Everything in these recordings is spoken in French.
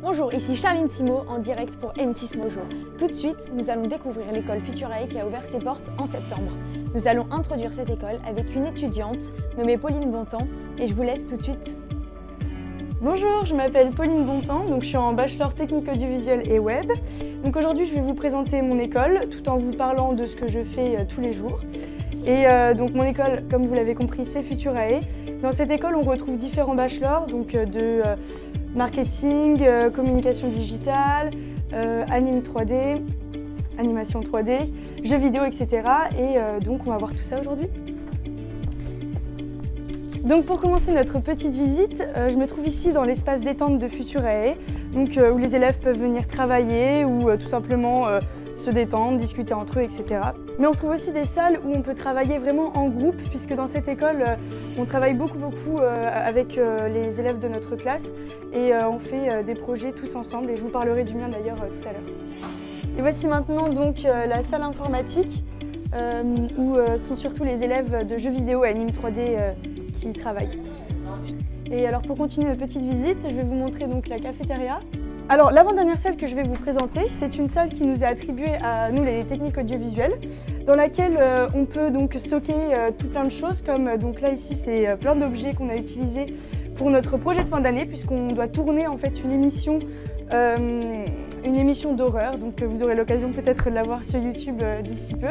Bonjour, ici Charline Simo en direct pour M6 Mojo. Tout de suite, nous allons découvrir l'école Futurae qui a ouvert ses portes en septembre. Nous allons introduire cette école avec une étudiante nommée Pauline Bontemps et je vous laisse tout de suite. Bonjour, je m'appelle Pauline Bontemps, donc je suis en bachelor technique audiovisuel et web. Donc aujourd'hui, je vais vous présenter mon école tout en vous parlant de ce que je fais tous les jours. Et donc mon école, comme vous l'avez compris, c'est Futurae. Dans cette école, on retrouve différents bachelors, donc de marketing, communication digitale, anime 3D, animation 3D, jeux vidéo, etc. Et donc on va voir tout ça aujourd'hui. Donc pour commencer notre petite visite, je me trouve ici dans l'espace détente de Futurae, donc où les élèves peuvent venir travailler ou tout simplement se détendre, discuter entre eux, etc. Mais on trouve aussi des salles où on peut travailler vraiment en groupe, puisque dans cette école, on travaille beaucoup avec les élèves de notre classe et on fait des projets tous ensemble et je vous parlerai du mien d'ailleurs tout à l'heure. Et voici maintenant donc la salle informatique où sont surtout les élèves de jeux vidéo et anime 3D qui travaillent. Et alors pour continuer notre petite visite, je vais vous montrer donc la cafétéria. Alors l'avant-dernière salle que je vais vous présenter, c'est une salle qui nous est attribuée à nous les techniques audiovisuelles, dans laquelle on peut donc stocker tout plein de choses, comme donc là ici c'est plein d'objets qu'on a utilisés pour notre projet de fin d'année, puisqu'on doit tourner en fait une émission d'horreur, donc vous aurez l'occasion peut-être de la voir sur YouTube d'ici peu.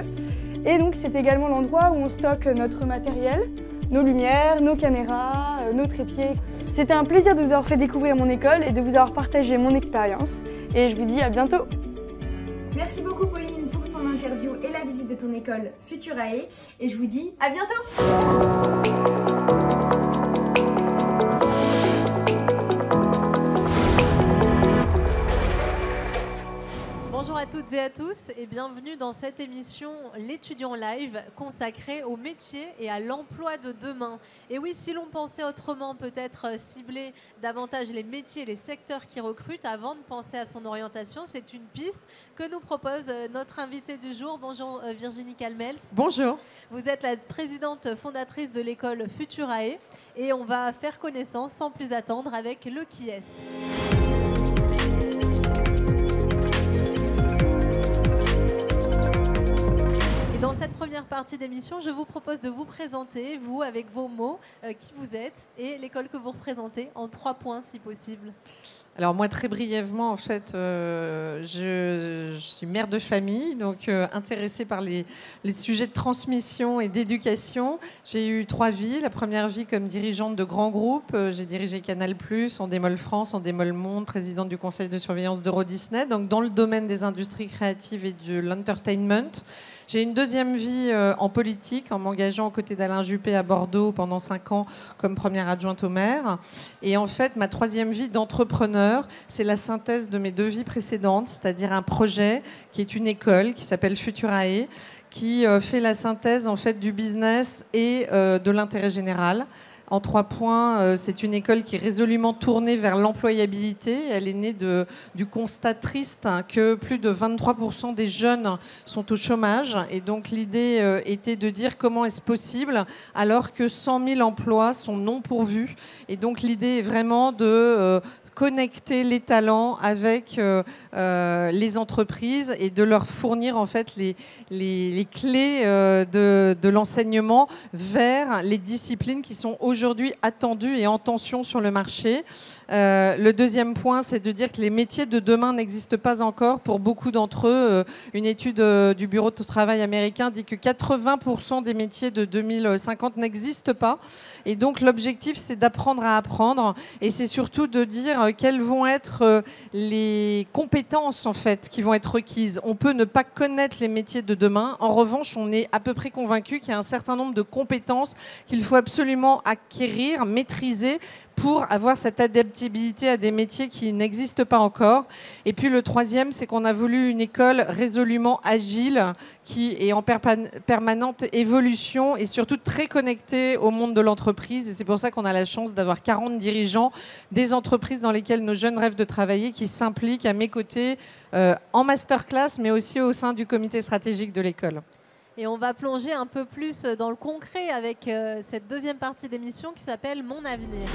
Et donc c'est également l'endroit où on stocke notre matériel, nos lumières, nos caméras, nos trépieds. C'était un plaisir de vous avoir fait découvrir mon école et de vous avoir partagé mon expérience. Et je vous dis à bientôt. Merci beaucoup Pauline pour ton interview et la visite de ton école Futurae. Et je vous dis à bientôt. Bonjour à toutes et à tous et bienvenue dans cette émission L'étudiant live consacrée aux métiers et à l'emploi de demain. Et oui, si l'on pensait autrement, peut-être cibler davantage les métiers et les secteurs qui recrutent avant de penser à son orientation, c'est une piste que nous propose notre invitée du jour. Bonjour Virginie Calmels. Bonjour. Vous êtes la présidente fondatrice de l'école Futurae et on va faire connaissance sans plus attendre avec le qui est-ce. Dans cette première partie d'émission, je vous propose de vous présenter, vous, avec vos mots, qui vous êtes et l'école que vous représentez, en 3 points si possible. Alors moi, très brièvement, en fait, je suis mère de famille, donc intéressée par les sujets de transmission et d'éducation. J'ai eu 3 vies. La première vie comme dirigeante de grands groupes. J'ai dirigé Canal+, Endemol France, Endemol Monde, présidente du conseil de surveillance d'Euro Disney, donc dans le domaine des industries créatives et de l'entertainment. J'ai une deuxième vie en politique, en m'engageant aux côtés d'Alain Juppé à Bordeaux pendant 5 ans comme première adjointe au maire. Et en fait, ma 3e vie d'entrepreneur, c'est la synthèse de mes 2 vies précédentes, c'est-à-dire un projet qui est une école qui s'appelle Futurae, qui fait la synthèse en fait du business et de l'intérêt général. En 3 points, c'est une école qui est résolument tournée vers l'employabilité. Elle est née du constat triste que plus de 23% des jeunes sont au chômage. Et donc l'idée était de dire comment est-ce possible alors que 100 000 emplois sont non pourvus. Et donc l'idée est vraiment de connecter les talents avec les entreprises et de leur fournir en fait les clés de l'enseignement vers les disciplines qui sont aujourd'hui attendues et en tension sur le marché. Le deuxième point, c'est de dire que les métiers de demain n'existent pas encore pour beaucoup d'entre eux. Une étude du Bureau de travail américain dit que 80% des métiers de 2050 n'existent pas. Et donc l'objectif, c'est d'apprendre à apprendre et c'est surtout de dire quelles vont être les compétences en fait qui vont être requises. On peut ne pas connaître les métiers de demain. En revanche, on est à peu près convaincu qu'il y a un certain nombre de compétences qu'il faut absolument acquérir, maîtriser pour avoir cette adaptabilité à des métiers qui n'existent pas encore. Et puis le 3e, c'est qu'on a voulu une école résolument agile qui est en permanente évolution et surtout très connectée au monde de l'entreprise. Et c'est pour ça qu'on a la chance d'avoir 40 dirigeants des entreprises dans lesquelles nos jeunes rêvent de travailler qui s'impliquent à mes côtés en masterclass, mais aussi au sein du comité stratégique de l'école. Et on va plonger un peu plus dans le concret avec cette 2e partie d'émission qui s'appelle Mon avenir.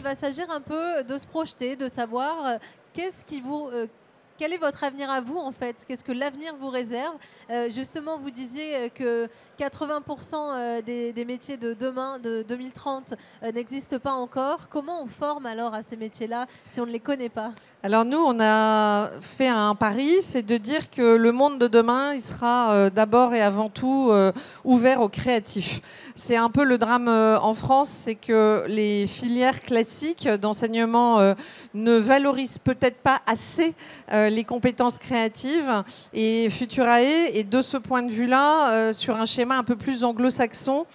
il va s'agir un peu de se projeter, de savoir quel est votre avenir à vous en fait? Qu'est-ce que l'avenir vous réserve? Justement, vous disiez que 80% des métiers de demain, de 2030, n'existent pas encore. Comment on forme alors à ces métiers-là si on ne les connaît pas? Alors nous, on a fait un pari, c'est de dire que le monde de demain, il sera d'abord et avant tout ouvert aux créatifs. C'est un peu le drame en France, c'est que les filières classiques d'enseignement ne valorisent peut-être pas assez les compétences créatives. Et Futurae est de ce point de vue-là sur un schéma un peu plus anglo-saxon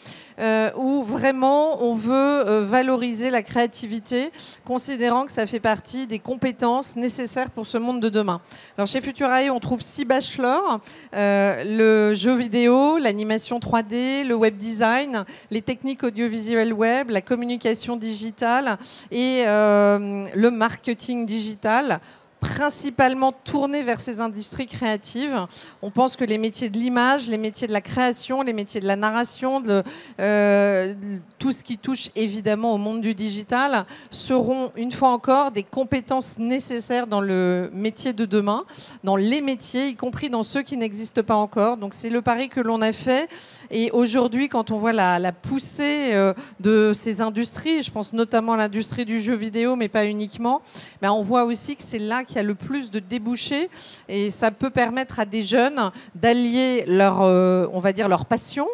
où vraiment on veut valoriser la créativité, considérant que ça fait partie des compétences nécessaires pour ce monde de demain. Alors chez Futurae, on trouve 6 bachelors, le jeu vidéo, l'animation 3D, le web design, les techniques audiovisuelles web, la communication digitale et le marketing digital, principalement tournés vers ces industries créatives. On pense que les métiers de l'image, les métiers de la création, les métiers de la narration, tout ce qui touche évidemment au monde du digital seront une fois encore des compétences nécessaires dans le métier de demain, dans les métiers, y compris dans ceux qui n'existent pas encore. Donc c'est le pari que l'on a fait. Et aujourd'hui, quand on voit la poussée de ces industries, je pense notamment à l'industrie du jeu vidéo, mais pas uniquement, ben on voit aussi que c'est là qu'il y a le plus de débouchés et ça peut permettre à des jeunes d'allier on va dire leur passion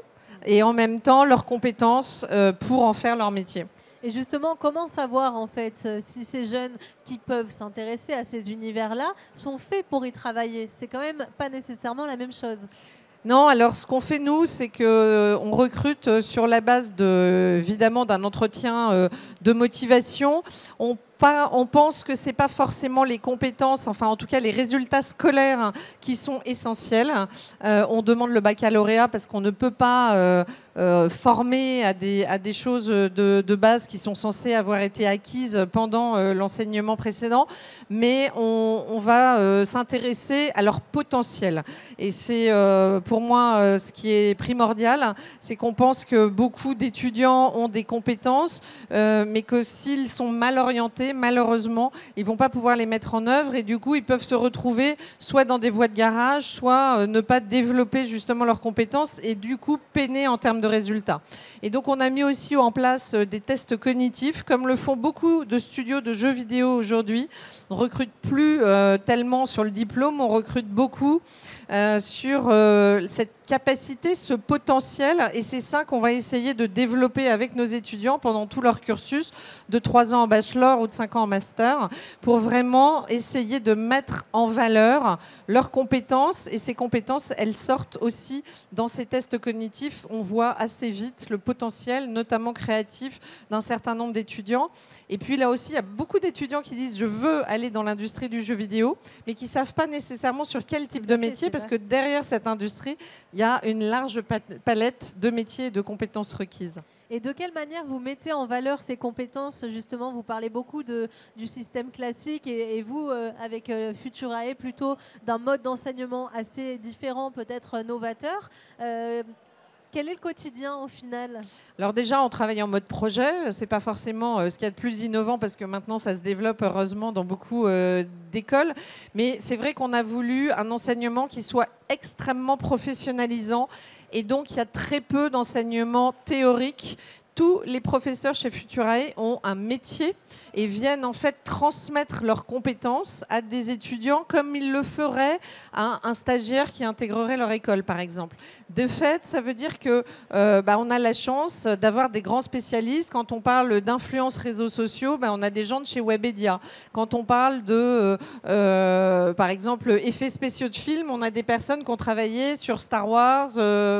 et en même temps leurs compétences pour en faire leur métier. Et justement, comment savoir en fait si ces jeunes qui peuvent s'intéresser à ces univers-là sont faits pour y travailler? C'est quand même pas nécessairement la même chose. Non, alors ce qu'on fait nous, c'est qu'on recrute sur la base évidemment d'un entretien de motivation. On pense que ce n'est pas forcément les compétences, enfin en tout cas les résultats scolaires qui sont essentiels. On demande le baccalauréat parce qu'on ne peut pas former à des choses de base qui sont censées avoir été acquises pendant l'enseignement précédent, mais on va s'intéresser à leur potentiel. Et c'est pour moi ce qui est primordial, c'est qu'on pense que beaucoup d'étudiants ont des compétences, mais que s'ils sont mal orientés, malheureusement, ils ne vont pas pouvoir les mettre en œuvre et du coup, ils peuvent se retrouver soit dans des voies de garage, soit ne pas développer justement leurs compétences et du coup, peiner en termes de résultats. Et donc, on a mis aussi en place des tests cognitifs, comme le font beaucoup de studios de jeux vidéo aujourd'hui. On ne recrute plus tellement sur le diplôme, on recrute beaucoup sur cette capacité, ce potentiel, et c'est ça qu'on va essayer de développer avec nos étudiants pendant tout leur cursus, de 3 ans en bachelor ou de 5 ans en master, pour vraiment essayer de mettre en valeur leurs compétences, et ces compétences, elles sortent aussi dans ces tests cognitifs. On voit assez vite le potentiel, notamment créatif, d'un certain nombre d'étudiants. Et puis là aussi, il y a beaucoup d'étudiants qui disent « je veux aller dans l'industrie du jeu vidéo », mais qui ne savent pas nécessairement sur quel type de métier, parce que derrière cette industrie, il y a une large palette de métiers et de compétences requises. Et de quelle manière vous mettez en valeur ces compétences? Justement, vous parlez beaucoup du système classique et vous, avec Futurae, plutôt d'un mode d'enseignement assez différent, peut-être novateur. Quel est le quotidien au final? Alors déjà, on travaille en mode projet. C'est pas forcément ce qu'il y a de plus innovant parce que maintenant, ça se développe heureusement dans beaucoup d'écoles. Mais c'est vrai qu'on a voulu un enseignement qui soit extrêmement professionnalisant. Et donc, il y a très peu d'enseignement théorique. Tous les professeurs chez Futurae ont un métier et viennent en fait transmettre leurs compétences à des étudiants comme ils le feraient à un stagiaire qui intégrerait leur école, par exemple. De fait, ça veut dire que on a la chance d'avoir des grands spécialistes. Quand on parle d'influence réseaux sociaux, on a des gens de chez Webedia. Quand on parle de, par exemple, effets spéciaux de films, on a des personnes qui ont travaillé sur Star Wars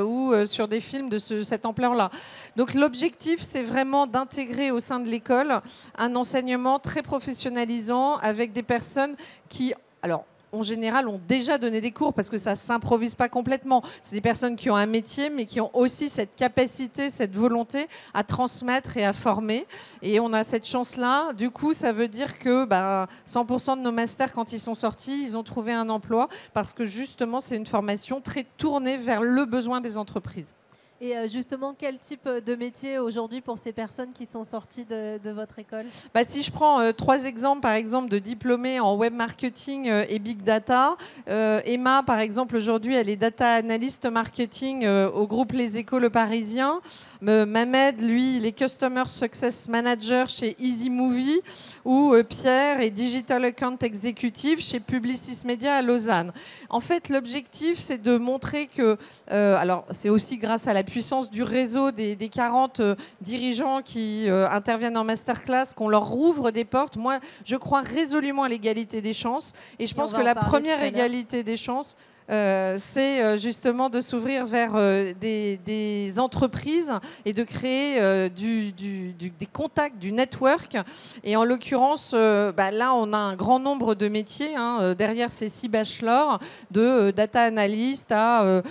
ou sur des films de cette ampleur-là. Donc l'objectif, c'est vraiment d'intégrer au sein de l'école un enseignement très professionnalisant avec des personnes qui, alors, en général, ont déjà donné des cours parce que ça ne s'improvise pas complètement. C'est des personnes qui ont un métier, mais qui ont aussi cette capacité, cette volonté à transmettre et à former. Et on a cette chance-là. Du coup, ça veut dire que 100% de nos masters, quand ils sont sortis, ils ont trouvé un emploi parce que justement, c'est une formation très tournée vers le besoin des entreprises. Et justement, quel type de métier aujourd'hui pour ces personnes qui sont sorties de votre école? Si je prends 3 exemples, par exemple, de diplômés en web marketing et big data, Emma, par exemple, aujourd'hui, elle est data analyst marketing au groupe Les Échos Le Parisien. Mamed, lui, il est Customer Success Manager chez Easy Movie, ou Pierre est Digital Account Executive chez Publicis Media à Lausanne. En fait, l'objectif, c'est de montrer que, alors c'est aussi grâce à la puissance du réseau des 40 dirigeants qui interviennent en masterclass qu'on leur rouvre des portes. Moi, je crois résolument à l'égalité des chances, et je pense que la première égalité des chances, c'est justement de s'ouvrir vers des entreprises et de créer des contacts, du network. Et en l'occurrence, là, on a un grand nombre de métiers. Derrière ces 6 bachelors, de data analyst à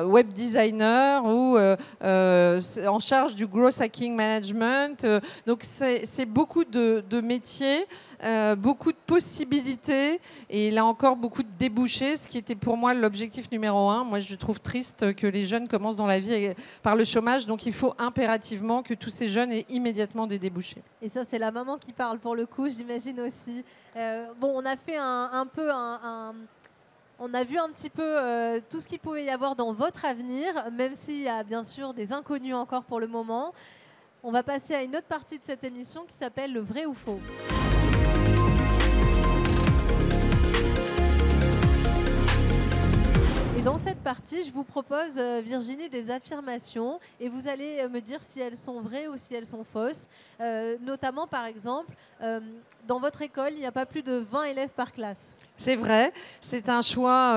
web designer ou en charge du growth hacking management. Donc, c'est beaucoup de métiers, beaucoup de possibilités, et là encore, beaucoup de débouchés, ce qui était pour moi l'objectif numéro 1. Moi, je trouve triste que les jeunes commencent dans la vie par le chômage, donc il faut impérativement que tous ces jeunes aient immédiatement des débouchés. Et ça, c'est la maman qui parle pour le coup, j'imagine aussi. On a fait on a vu un petit peu tout ce qu'il pouvait y avoir dans votre avenir, même s'il y a bien sûr des inconnus encore pour le moment. On va passer à une autre partie de cette émission qui s'appelle le vrai ou faux. Et dans cette partie, je vous propose, Virginie, des affirmations, et vous allez me dire si elles sont vraies ou si elles sont fausses. Notamment, par exemple, dans votre école, il n'y a pas plus de 20 élèves par classe. C'est vrai, c'est un choix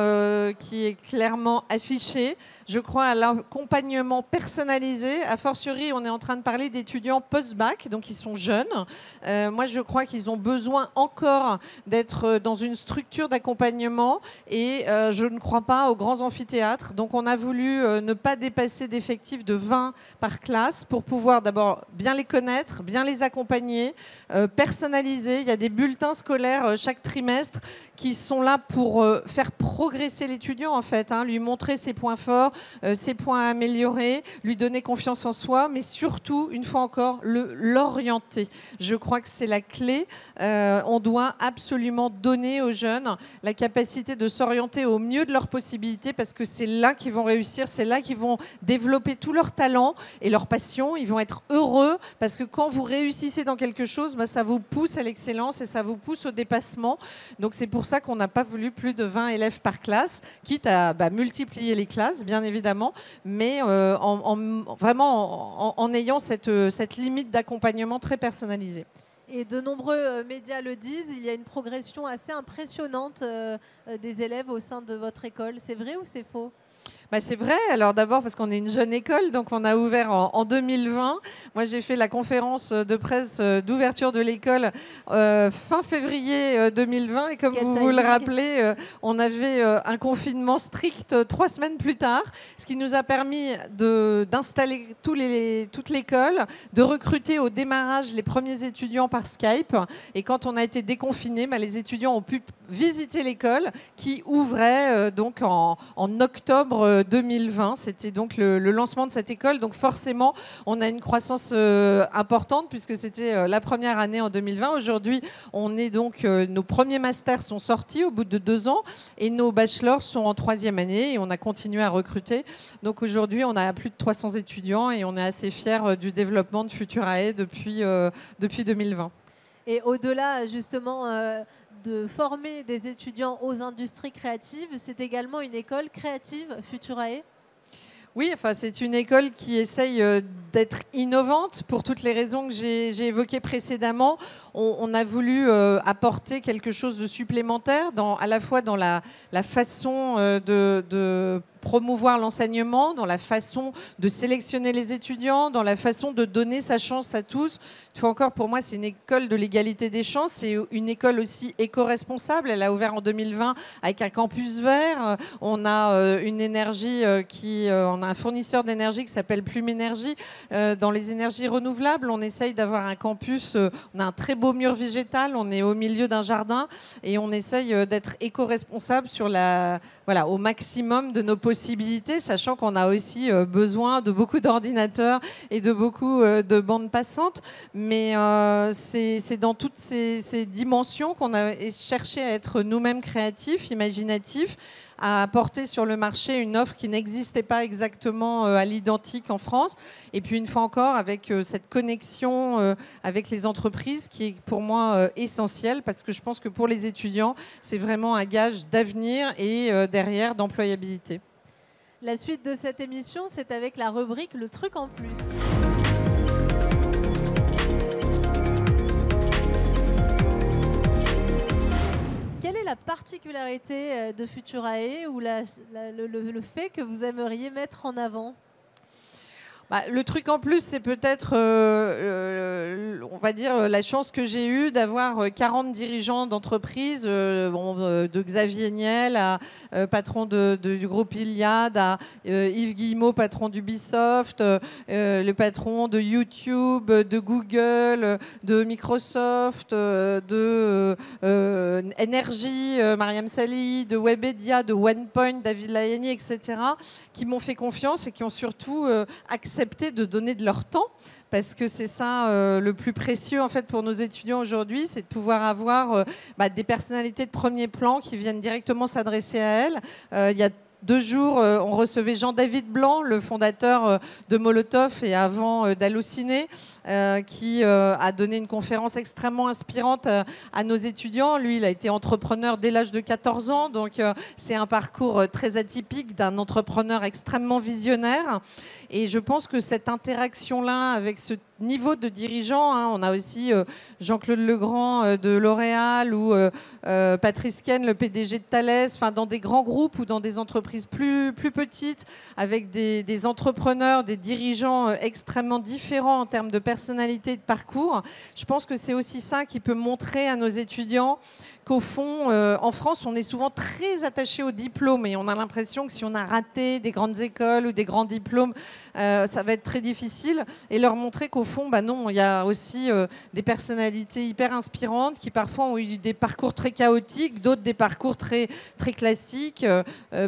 qui est clairement affiché. Je crois à l'accompagnement personnalisé. A fortiori, on est en train de parler d'étudiants post-bac, donc ils sont jeunes. Moi, je crois qu'ils ont besoin encore d'être dans une structure d'accompagnement, et je ne crois pas aux grands amphithéâtres. Donc, on a voulu ne pas dépasser d'effectifs de 20 par classe pour pouvoir d'abord bien les connaître, bien les accompagner, personnaliser. Il y a des bulletins scolaires chaque trimestre qui sont là pour faire progresser l'étudiant, en fait, lui montrer ses points forts, ses points à améliorer, lui donner confiance en soi, mais surtout, une fois encore, l'orienter. Je crois que c'est la clé. On doit absolument donner aux jeunes la capacité de s'orienter au mieux de leurs possibilités, parce que c'est là qu'ils vont réussir, c'est là qu'ils vont développer tout leur talent et leur passion. Ils vont être heureux, parce que quand vous réussissez dans quelque chose, ça vous pousse à l'excellence et ça vous pousse au dépassement. Donc c'est pour ça qu'on n'a pas voulu plus de 20 élèves par classe, quitte à multiplier les classes, bien évidemment, mais vraiment en ayant cette limite d'accompagnement très personnalisée. Et de nombreux médias le disent, il y a une progression assez impressionnante des élèves au sein de votre école. C'est vrai ou c'est faux ? C'est vrai. Alors d'abord parce qu'on est une jeune école, donc on a ouvert en 2020. Moi, j'ai fait la conférence de presse d'ouverture de l'école fin février 2020. Et comme vous le rappelez, on avait un confinement strict 3 semaines plus tard, ce qui nous a permis d'installer toute l'école, de recruter au démarrage les premiers étudiants par Skype. Et quand on a été déconfinés, les étudiants ont pu visiter l'école qui ouvrait donc en octobre 2020. C'était donc le lancement de cette école. Donc forcément, on a une croissance importante puisque c'était la première année en 2020. Aujourd'hui, on est donc nos premiers masters sont sortis au bout de 2 ans et nos bachelors sont en 3e année et on a continué à recruter. Donc aujourd'hui, on a plus de 300 étudiants et on est assez fiers du développement de Futurae depuis 2020. Et au-delà justement de former des étudiants aux industries créatives, c'est également une école créative, Futurae ? Oui, c'est une école qui essaye d'être innovante pour toutes les raisons que j'ai évoquées précédemment. On a voulu apporter quelque chose de supplémentaire, à la fois dans la façon de promouvoir l'enseignement, dans la façon de sélectionner les étudiants, dans la façon de donner sa chance à tous. Une fois encore, pour moi, c'est une école de l'égalité des chances. C'est une école aussi éco-responsable. Elle a ouvert en 2020 avec un campus vert. On a une énergie on a un fournisseur d'énergie qui s'appelle Plume Énergie. Dans les énergies renouvelables, on essaye d'avoir un campus. On a un très beau mur végétal. On est au milieu d'un jardin et on essaye d'être éco-responsable sur au maximum de nos possibilités possibilités, sachant qu'on a aussi besoin de beaucoup d'ordinateurs et de beaucoup de bandes passantes. Mais c'est dans toutes ces dimensions qu'on a cherché à être nous-mêmes créatifs, imaginatifs, à apporter sur le marché une offre qui n'existait pas exactement à l'identique en France. Et puis une fois encore, avec cette connexion avec les entreprises qui est pour moi essentielle, parce que je pense que pour les étudiants, c'est vraiment un gage d'avenir et derrière d'employabilité. La suite de cette émission, c'est avec la rubrique Le truc en plus. Quelle est la particularité de Futurae ou le fait que vous aimeriez mettre en avant ? Le truc en plus, c'est peut-être, on va dire, la chance que j'ai eue d'avoir 40 dirigeants d'entreprise, de Xavier Niel, patron du groupe Iliad, à Yves Guillemot, patron d'Ubisoft, le patron de YouTube, de Google, de Microsoft, de Energy, Mariam Sali, de Webedia, de OnePoint, David Layani, etc., qui m'ont fait confiance et qui ont surtout accepté de donner de leur temps, parce que c'est ça le plus précieux en fait pour nos étudiants aujourd'hui, c'est de pouvoir avoir des personnalités de premier plan qui viennent directement s'adresser à elles. Il y a 2 jours, on recevait Jean-David Blanc, le fondateur de Molotov et avant d'Allociné, qui a donné une conférence extrêmement inspirante à nos étudiants. Lui, il a été entrepreneur dès l'âge de 14 ans, donc c'est un parcours très atypique d'un entrepreneur extrêmement visionnaire. Et je pense que cette interaction-là avec ce niveau de dirigeants, on a aussi Jean-Claude Legrand de L'Oréal ou Patrice Ken, le PDG de Thales, dans des grands groupes ou dans des entreprises plus petites, avec des entrepreneurs, des dirigeants extrêmement différents en termes de personnalité et de parcours. Je pense que c'est aussi ça qui peut montrer à nos étudiants qu'au fond, en France, on est souvent très attaché au diplôme et on a l'impression que si on a raté des grandes écoles ou des grands diplômes, ça va être très difficile. Et leur montrer qu'au fond, non, il y a aussi des personnalités hyper inspirantes qui parfois ont eu des parcours très chaotiques, d'autres des parcours très, très classiques.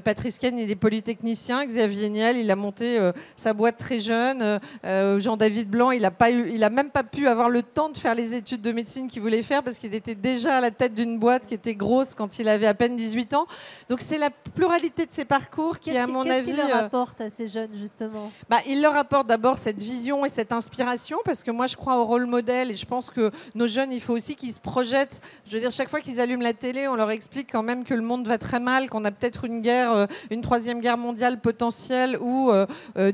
Patrice Ken, il est polytechnicien. Xavier Niel, il a monté sa boîte très jeune. Jean-David Blanc, il a même pas pu avoir le temps de faire les études de médecine qu'il voulait faire parce qu'il était déjà à la tête d'une boîte qui était grosse quand il avait à peine 18 ans. Donc c'est la pluralité de ces parcours qui, à mon avis... Qu'est-ce qu'il leur apporte à ces jeunes, justement ? Il leur apporte d'abord cette vision et cette inspiration, parce que moi je crois au rôle modèle et je pense que nos jeunes, il faut aussi qu'ils se projettent. Je veux dire, chaque fois qu'ils allument la télé, on leur explique quand même que le monde va très mal, qu'on a peut-être une guerre, une 3e guerre mondiale potentielle ou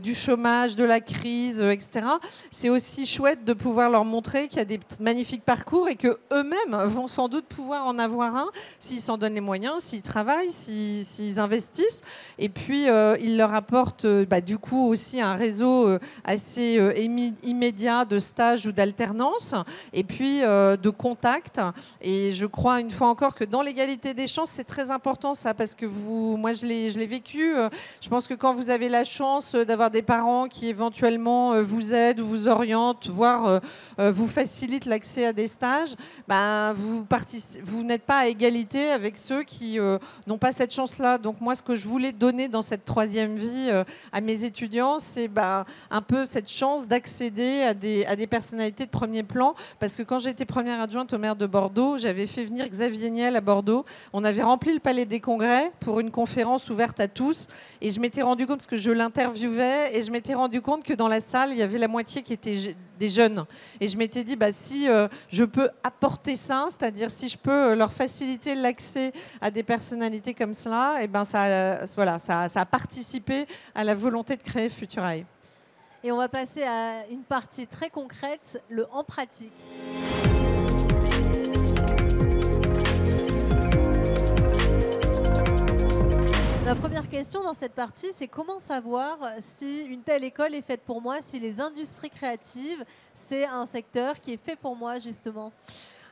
du chômage, de la crise, etc. C'est aussi chouette de pouvoir leur montrer qu'il y a des magnifiques parcours et qu'eux-mêmes vont sans doute pouvoir en avoir un s'ils s'en donnent les moyens, s'ils travaillent, s'ils investissent. Et puis, ils leur apportent du coup aussi un réseau assez immédiat de stages ou d'alternance et puis de contacts. Et je crois une fois encore que dans l'égalité des chances, c'est très important ça, parce que moi je l'ai vécu. Je pense que quand vous avez la chance d'avoir des parents qui éventuellement vous aident ou vous orientent, voire vous facilitent l'accès à des stages, vous n'êtes pas à égalité avec ceux qui n'ont pas cette chance-là. Donc moi, ce que je voulais donner dans cette 3e vie à mes étudiants, c'est un peu cette chance d'accéder à des personnalités de premier plan. Parce que quand j'étais première adjointe au maire de Bordeaux, j'avais fait venir Xavier Niel à Bordeaux. On avait rempli le Palais des Congrès pour une conférence ouverte à tous. Et je m'étais rendu compte, parce que je l'interviewais, et je m'étais rendu compte que dans la salle, il y avait la moitié qui étaient des jeunes. Et je m'étais dit, si je peux apporter ça, c'est-à-dire si je peux leur faciliter l'accès à des personnalités comme cela, ça a participé à la volonté de créer Futurae. Et on va passer à une partie très concrète, le en pratique. Ma première question dans cette partie, c'est comment savoir si une telle école est faite pour moi, si les industries créatives, c'est un secteur qui est fait pour moi, justement ?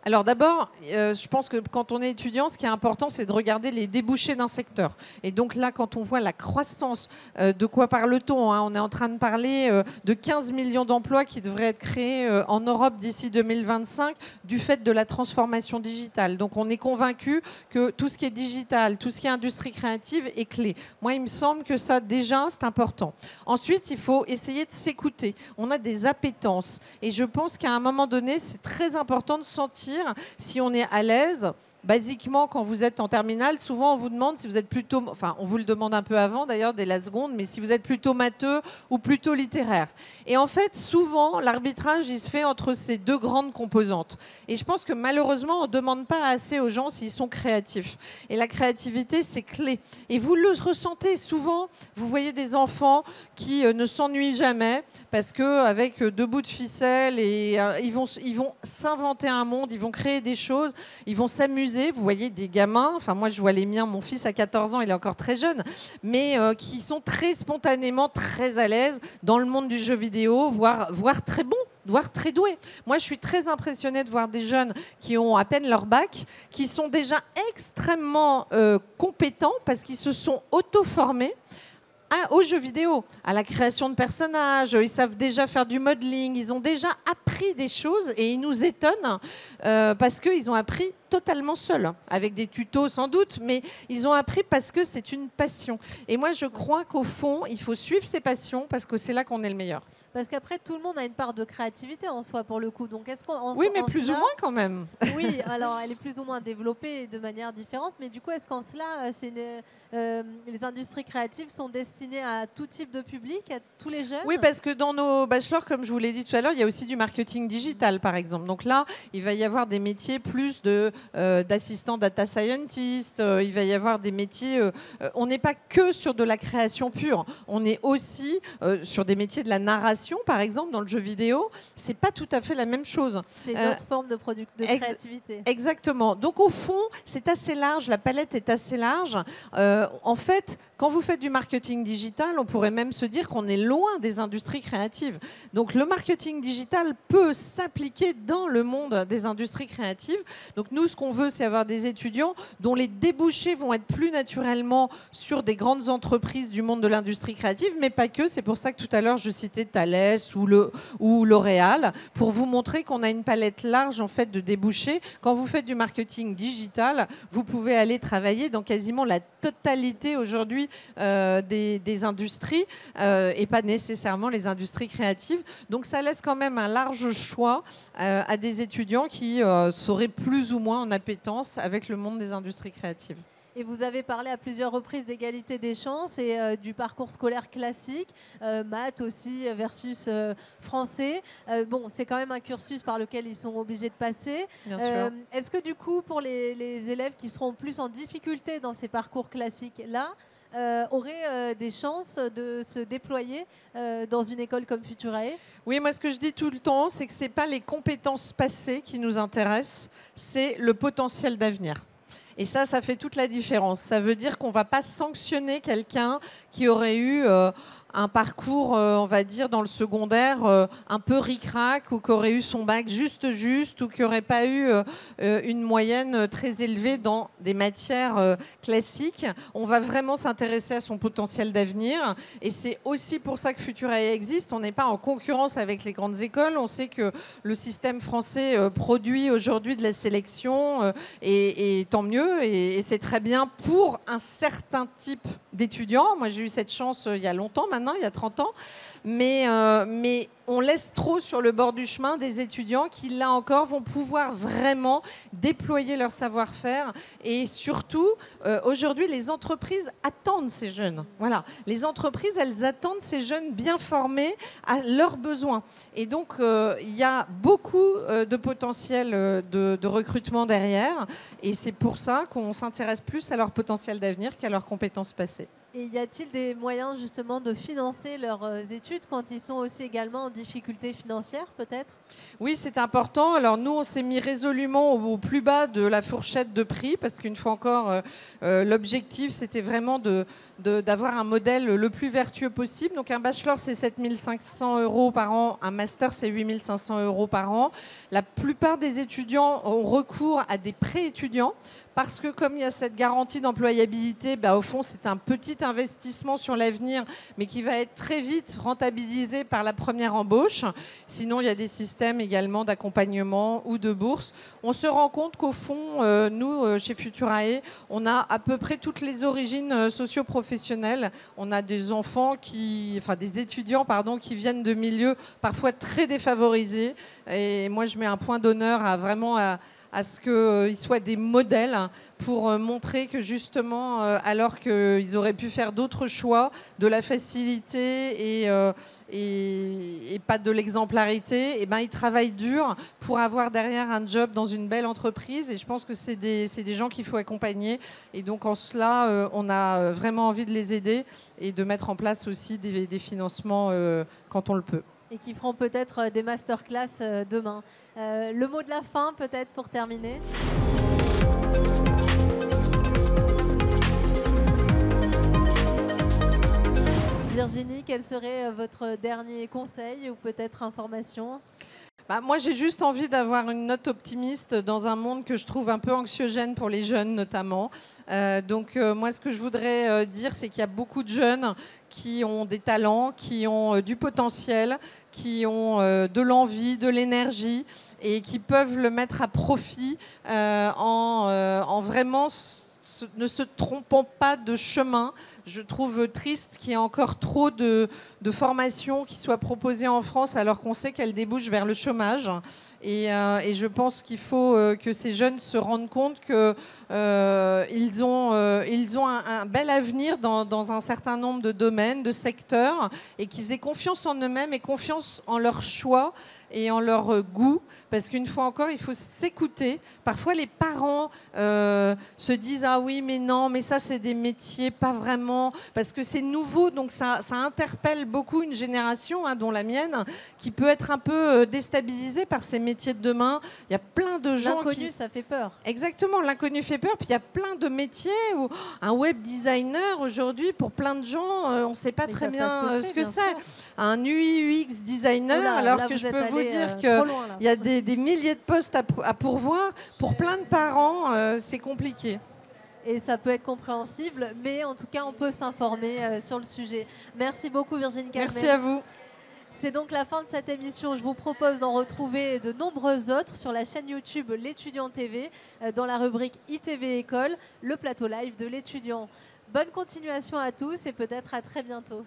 Alors d'abord, je pense que quand on est étudiant, ce qui est important, c'est de regarder les débouchés d'un secteur. Et donc là, quand on voit la croissance, de quoi parle-t-on, hein? On est en train de parler de 15 millions d'emplois qui devraient être créés en Europe d'ici 2025 du fait de la transformation digitale. Donc on est convaincu que tout ce qui est digital, tout ce qui est industrie créative est clé. Moi, il me semble que ça, déjà, c'est important. Ensuite, il faut essayer de s'écouter. On a des appétences. Et je pense qu'à un moment donné, c'est très important de sentir si on est à l'aise. Basiquement, quand vous êtes en terminale, souvent on vous demande si vous êtes plutôt, enfin on vous le demande un peu avant d'ailleurs, dès la seconde, mais si vous êtes plutôt matheux ou plutôt littéraire. Et en fait, souvent, l'arbitrage, il se fait entre ces deux grandes composantes. Et je pense que malheureusement, on ne demande pas assez aux gens s'ils sont créatifs. Et la créativité, c'est clé. Et vous le ressentez souvent, vous voyez des enfants qui ne s'ennuient jamais parce qu'avec deux bouts de ficelle, et, ils vont s'inventer un monde, ils vont créer des choses, ils vont s'amuser. Vous voyez des gamins, enfin moi je vois les miens, mon fils a 14 ans, il est encore très jeune, mais qui sont très spontanément très à l'aise dans le monde du jeu vidéo, voire très bons, voire très doués. Moi je suis très impressionnée de voir des jeunes qui ont à peine leur bac, qui sont déjà extrêmement compétents parce qu'ils se sont auto-formés aux jeux vidéo, à la création de personnages, ils savent déjà faire du modeling, ils ont déjà appris des choses et ils nous étonnent parce qu'ils ont appris totalement seuls, avec des tutos sans doute, mais ils ont appris parce que c'est une passion. Et moi, je crois qu'au fond, il faut suivre ses passions parce que c'est là qu'on est le meilleur. Parce qu'après, tout le monde a une part de créativité en soi, pour le coup. Donc, est-ce qu'on, oui, mais plus ou moins quand même. Oui, alors elle est plus ou moins développée de manière différente. Mais du coup, est-ce qu'en cela, les industries créatives sont destinées à tout type de public, à tous les jeunes? Oui, parce que dans nos bachelors, comme je vous l'ai dit tout à l'heure, il y a aussi du marketing digital, par exemple. Donc là, il va y avoir des métiers plus d'assistant data scientist. Il va y avoir des métiers... on n'est pas que sur de la création pure. On est aussi sur des métiers de la narration, par exemple, dans le jeu vidéo, c'est pas tout à fait la même chose. C'est d'autres formes de créativité. Exactement. Donc au fond, c'est assez large, la palette est assez large. En fait, quand vous faites du marketing digital, on pourrait même se dire qu'on est loin des industries créatives. Donc le marketing digital peut s'appliquer dans le monde des industries créatives. Donc nous, ce qu'on veut, c'est avoir des étudiants dont les débouchés vont être plus naturellement sur des grandes entreprises du monde de l'industrie créative, mais pas que. C'est pour ça que tout à l'heure, je citais Thales ou L'Oréal, pour vous montrer qu'on a une palette large en fait de débouchés. Quand vous faites du marketing digital, vous pouvez aller travailler dans quasiment la totalité aujourd'hui des industries et pas nécessairement les industries créatives. Donc ça laisse quand même un large choix à des étudiants qui seraient plus ou moins en appétence avec le monde des industries créatives. Et vous avez parlé à plusieurs reprises d'égalité des chances et du parcours scolaire classique, maths aussi versus français. Bon, c'est quand même un cursus par lequel ils sont obligés de passer. Bien sûr. Est-ce que du coup, pour les élèves qui seront plus en difficulté dans ces parcours classiques-là, auraient des chances de se déployer dans une école comme Futurae? Oui, moi ce que je dis tout le temps, c'est que ce n'est pas les compétences passées qui nous intéressent, c'est le potentiel d'avenir. Et ça fait toute la différence. Ça veut dire qu'on ne va pas sanctionner quelqu'un qui aurait eu un parcours, on va dire, dans le secondaire un peu ric-rac, ou qui aurait eu son bac juste, ou qui n'aurait pas eu une moyenne très élevée dans des matières classiques. On va vraiment s'intéresser à son potentiel d'avenir. Et c'est aussi pour ça que Futurae existe. On n'est pas en concurrence avec les grandes écoles. On sait que le système français produit aujourd'hui de la sélection, et tant mieux. Et c'est très bien pour un certain type d'étudiants. Moi, j'ai eu cette chance il y a longtemps maintenant, il y a 30 ans, mais on laisse trop sur le bord du chemin des étudiants qui, là encore, vont pouvoir vraiment déployer leur savoir-faire. Et surtout, aujourd'hui, les entreprises attendent ces jeunes. Voilà. Les entreprises, elles attendent ces jeunes bien formés à leurs besoins. Et donc, il y a beaucoup de potentiel de recrutement derrière. Et c'est pour ça qu'on s'intéresse plus à leur potentiel d'avenir qu'à leurs compétences passées. Et y a-t-il des moyens justement de financer leurs études quand ils sont aussi également en difficulté financière peut-être? Oui, c'est important. Alors nous, on s'est mis résolument au plus bas de la fourchette de prix parce qu'une fois encore, l'objectif, c'était vraiment d'avoir un modèle le plus vertueux possible. Donc un bachelor, c'est 7 500 € par an. Un master, c'est 8 500 € par an. La plupart des étudiants ont recours à des prêts étudiants parce que comme il y a cette garantie d'employabilité, au fond, c'est un petit investissement sur l'avenir, mais qui va être très vite rentabilisé par la première embauche. Sinon, il y a des systèmes également d'accompagnement ou de bourse. On se rend compte qu'au fond, nous, chez Futurae, on a à peu près toutes les origines socio-professionnelles. On a des des étudiants, qui viennent de milieux parfois très défavorisés. Et moi, je mets un point d'honneur à ce qu'ils soient des modèles pour montrer que justement, alors qu'ils auraient pu faire d'autres choix, de la facilité et pas de l'exemplarité, ils travaillent dur pour avoir derrière un job dans une belle entreprise. Et je pense que c'est des gens qu'il faut accompagner. Et donc en cela, on a vraiment envie de les aider et de mettre en place aussi des financements quand on le peut. Et qui feront peut-être des masterclass demain. Le mot de la fin, peut-être, pour terminer. Virginie, quel serait votre dernier conseil ou peut-être information ? Moi, j'ai juste envie d'avoir une note optimiste dans un monde que je trouve un peu anxiogène pour les jeunes, notamment. Moi, ce que je voudrais dire, c'est qu'il y a beaucoup de jeunes qui ont des talents, qui ont du potentiel, qui ont de l'envie, de l'énergie et qui peuvent le mettre à profit en vraiment ne se trompant pas de chemin. Je trouve triste qu'il y ait encore trop de formations qui soient proposées en France alors qu'on sait qu'elles débouchent vers le chômage. Et je pense qu'il faut que ces jeunes se rendent compte qu'ils ont un bel avenir dans un certain nombre de domaines, de secteurs, et qu'ils aient confiance en eux-mêmes et confiance en leur choix et en leur goût. Parce qu'une fois encore, il faut s'écouter. Parfois, les parents se disent « Ah oui, mais non, mais ça, c'est des métiers pas vraiment... » Parce que c'est nouveau, donc ça interpelle beaucoup une génération, dont la mienne, qui peut être un peu déstabilisée par ces métiers de demain. Il y a plein de gens L'inconnu, ça fait peur. Exactement, l'inconnu fait peur. Puis il y a plein de métiers où un web designer, aujourd'hui, pour plein de gens, on ne sait pas très bien ce que c'est. Un UI, UX designer, alors que je peux vous dire qu'il y a des milliers de postes à pourvoir. Pour plein de parents, c'est compliqué. Et ça peut être compréhensible, mais en tout cas, on peut s'informer sur le sujet. Merci beaucoup, Virginie Calmès. Merci à vous. C'est donc la fin de cette émission. Je vous propose d'en retrouver de nombreuses autres sur la chaîne YouTube L'Étudiant TV, dans la rubrique ITV École, le plateau live de l'étudiant. Bonne continuation à tous et peut-être à très bientôt.